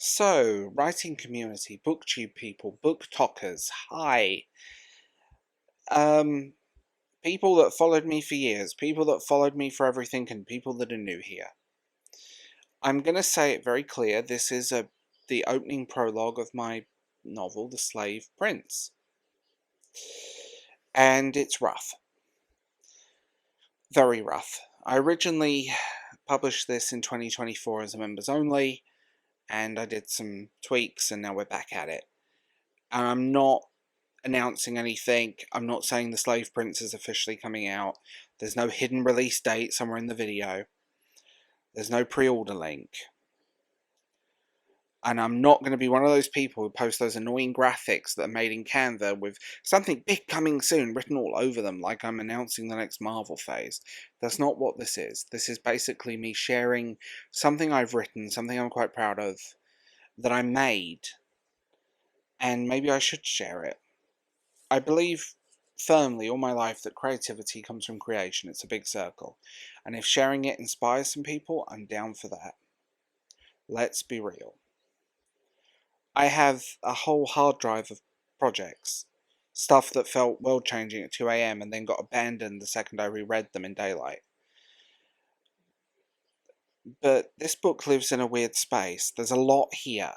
So, writing community, booktube people, book talkers, hi. Um, People that followed me for years, people that followed me for everything, and people that are new here. I'm gonna say it very clear, this is the opening prologue of my novel, The Slave Prince. And it's rough. Very rough. I originally published this in 2024 as a members only, and I did some tweaks, and now we're back at it. And I'm not announcing anything. I'm not saying The Slave Prince is officially coming out. There's no hidden release date somewhere in the video. There's no pre-order link. And I'm not going to be one of those people who post those annoying graphics that are made in Canva with something big coming soon written all over them like I'm announcing the next Marvel phase. That's not what this is. This is basically me sharing something I've written, something I'm quite proud of, that I made, and maybe I should share it. I believe firmly all my life that creativity comes from creation. It's a big circle. And if sharing it inspires some people, I'm down for that. Let's be real. I have a whole hard drive of projects. Stuff that felt world-changing at 2 a.m. and then got abandoned the second I reread them in daylight. But this book lives in a weird space. There's a lot here.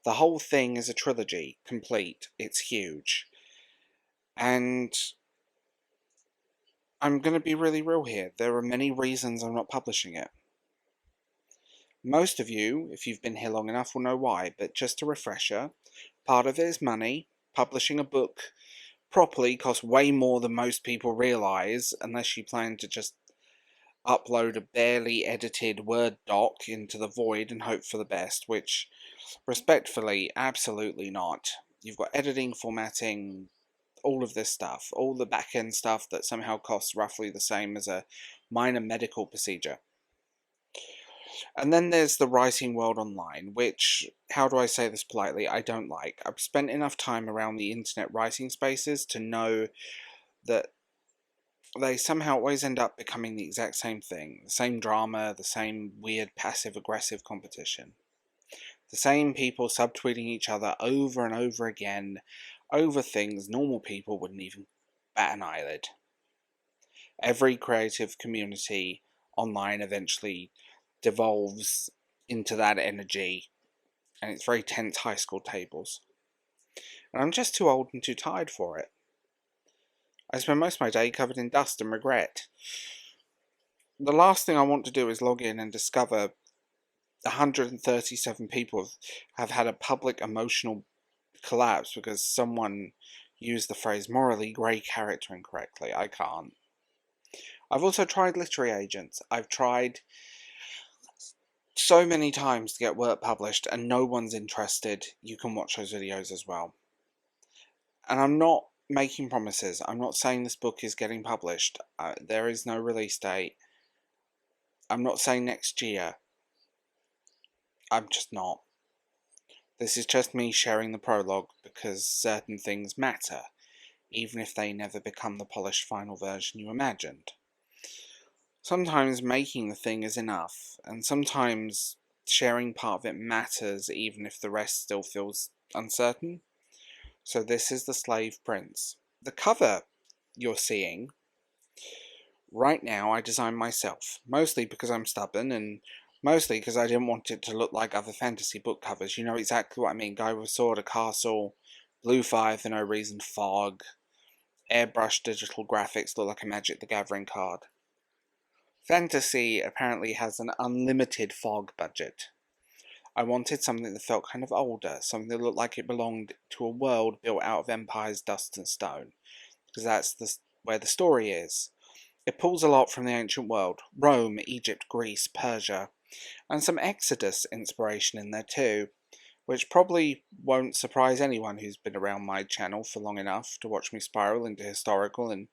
The whole thing is a trilogy, complete. It's huge. And I'm going to be really real here. There are many reasons I'm not publishing it. Most of you, if you've been here long enough, will know why, but just a refresher, part of it is money. Publishing a book properly costs way more than most people realise, unless you plan to just upload a barely edited Word doc into the void and hope for the best, which, respectfully, absolutely not. You've got editing, formatting, all of this stuff, all the back-end stuff that somehow costs roughly the same as a minor medical procedure. And then there's the writing world online, which, how do I say this politely, I don't like. I've spent enough time around the internet writing spaces to know that they somehow always end up becoming the exact same thing. The same drama, the same weird passive-aggressive competition. The same people subtweeting each other over and over again over things normal people wouldn't even bat an eyelid. Every creative community online eventually devolves into that energy, and it's very tense high school tables. And I'm just too old and too tired for it. I spend most of my day covered in dust and regret. The last thing I want to do is log in and discover 137 people have had a public emotional collapse because someone used the phrase morally grey character incorrectly. I can't. I've also tried literary agents. I've tried so many times to get work published and no one's interested. You can watch those videos as well. And I'm not making promises. I'm not saying this book is getting published. There is no release date. I'm not saying next year. I'm just not. This is just me sharing the prologue because certain things matter, even if they never become the polished final version you imagined. Sometimes making the thing is enough, and sometimes sharing part of it matters even if the rest still feels uncertain. So this is The Slave Prince. The cover you're seeing right now I designed myself, mostly because I'm stubborn and mostly because I didn't want it to look like other fantasy book covers. You know exactly what I mean. Guy with sword, a castle, blue fire for no reason, fog, airbrushed digital graphics look like a Magic the Gathering card. Fantasy apparently has an unlimited fog budget. I wanted something that felt kind of older, something that looked like it belonged to a world built out of empires, dust and stone, because that's where the story is. It pulls a lot from the ancient world, Rome, Egypt, Greece, Persia, and some Exodus inspiration in there too, which probably won't surprise anyone who's been around my channel for long enough to watch me spiral into historical and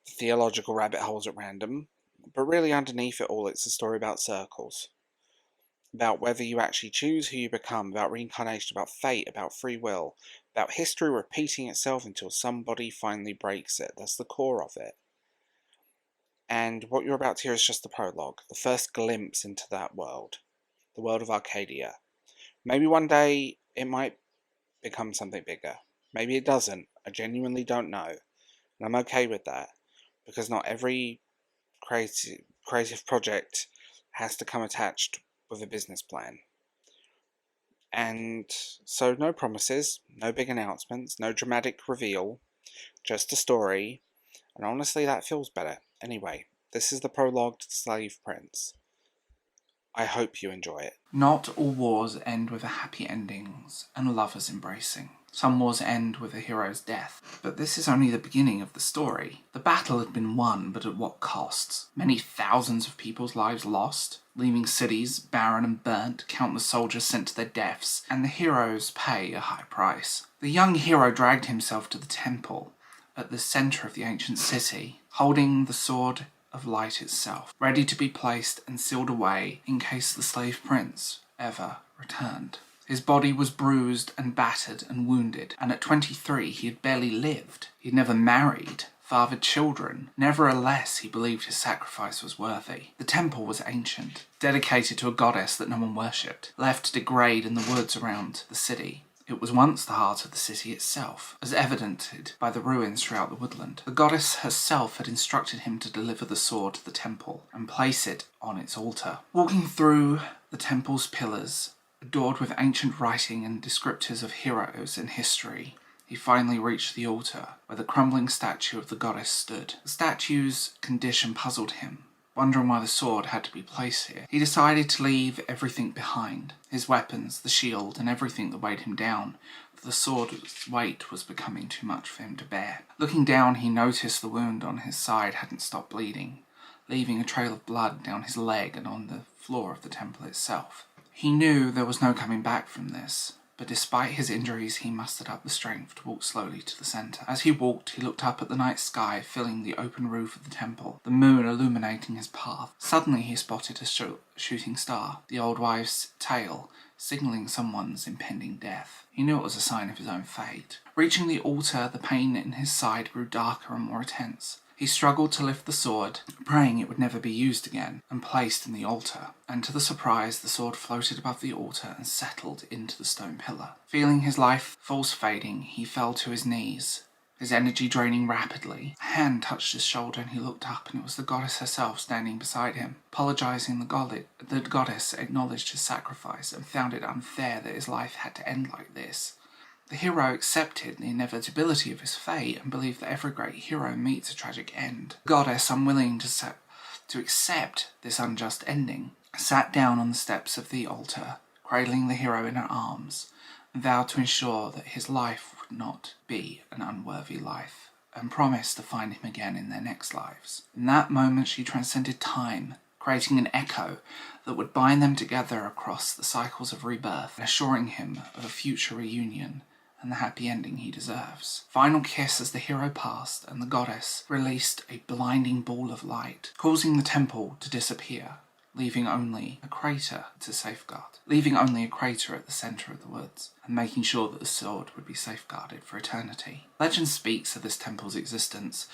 theological rabbit holes at random. But really underneath it all, it's a story about circles. About whether you actually choose who you become, about reincarnation, about fate, about free will, about history repeating itself until somebody finally breaks it. That's the core of it. And what you're about to hear is just the prologue, the first glimpse into that world. the world of Arcadia. Maybe one day it might become something bigger. Maybe it doesn't. I genuinely don't know. And I'm okay with that, because not every creative project has to come attached with a business plan. And so no promises, no big announcements, no dramatic reveal, just a story, and honestly that feels better. Anyway, this is the prologue to The Slave Prince. I hope you enjoy it. Not all wars end with a happy endings and lovers embracing. Some wars end with a hero's death, but this is only the beginning of the story. The battle had been won, but at what costs? Many thousands of people's lives lost, leaving cities barren and burnt, countless soldiers sent to their deaths, and the heroes pay a high price. The young hero dragged himself to the temple at the centre of the ancient city, holding the sword of light itself, ready to be placed and sealed away in case the slave prince ever returned. His body was bruised and battered and wounded, and at 23 he had barely lived. He had never married, fathered children. Nevertheless, he believed his sacrifice was worthy. The temple was ancient, dedicated to a goddess that no one worshipped, left to degrade in the woods around the city. It was once the heart of the city itself, as evidenced by the ruins throughout the woodland. The goddess herself had instructed him to deliver the sword to the temple and place it on its altar. Walking through the temple's pillars, adored with ancient writing and descriptors of heroes and history, he finally reached the altar, where the crumbling statue of the goddess stood. The statue's condition puzzled him. Wondering why the sword had to be placed here, he decided to leave everything behind. His weapons, the shield, and everything that weighed him down, for the sword's weight was becoming too much for him to bear. Looking down, he noticed the wound on his side hadn't stopped bleeding, leaving a trail of blood down his leg and on the floor of the temple itself. He knew there was no coming back from this, but despite his injuries he mustered up the strength to walk slowly to the centre. As he walked, he looked up at the night sky filling the open roof of the temple, the moon illuminating his path. Suddenly he spotted a shooting star, the old wife's tail, signalling someone's impending death. He knew it was a sign of his own fate. Reaching the altar, the pain in his side grew darker and more intense. He struggled to lift the sword, praying it would never be used again, and placed in the altar. And to the surprise, the sword floated above the altar and settled into the stone pillar. Feeling his life force fading, he fell to his knees, his energy draining rapidly. A hand touched his shoulder and he looked up, and it was the goddess herself standing beside him. Apologizing, the goddess acknowledged his sacrifice and found it unfair that his life had to end like this. The hero accepted the inevitability of his fate and believed that every great hero meets a tragic end. The goddess, unwilling to accept this unjust ending, sat down on the steps of the altar, cradling the hero in her arms, and vowed to ensure that his life would not be an unworthy life, and promised to find him again in their next lives. In that moment she transcended time, creating an echo that would bind them together across the cycles of rebirth, and assuring him of a future reunion and the happy ending he deserves. Final kiss as the hero passed, and the goddess released a blinding ball of light, causing the temple to disappear, leaving only a crater at the centre of the woods, and making sure that the sword would be safeguarded for eternity. Legend speaks of this temple's existence,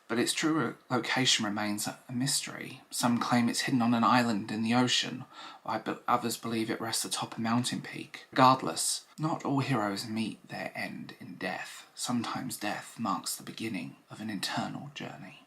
but its true location remains a mystery. Some claim it's hidden on an island in the ocean, while others believe it rests atop a mountain peak. Regardless, not all heroes meet their end in death. Sometimes death marks the beginning of an eternal journey.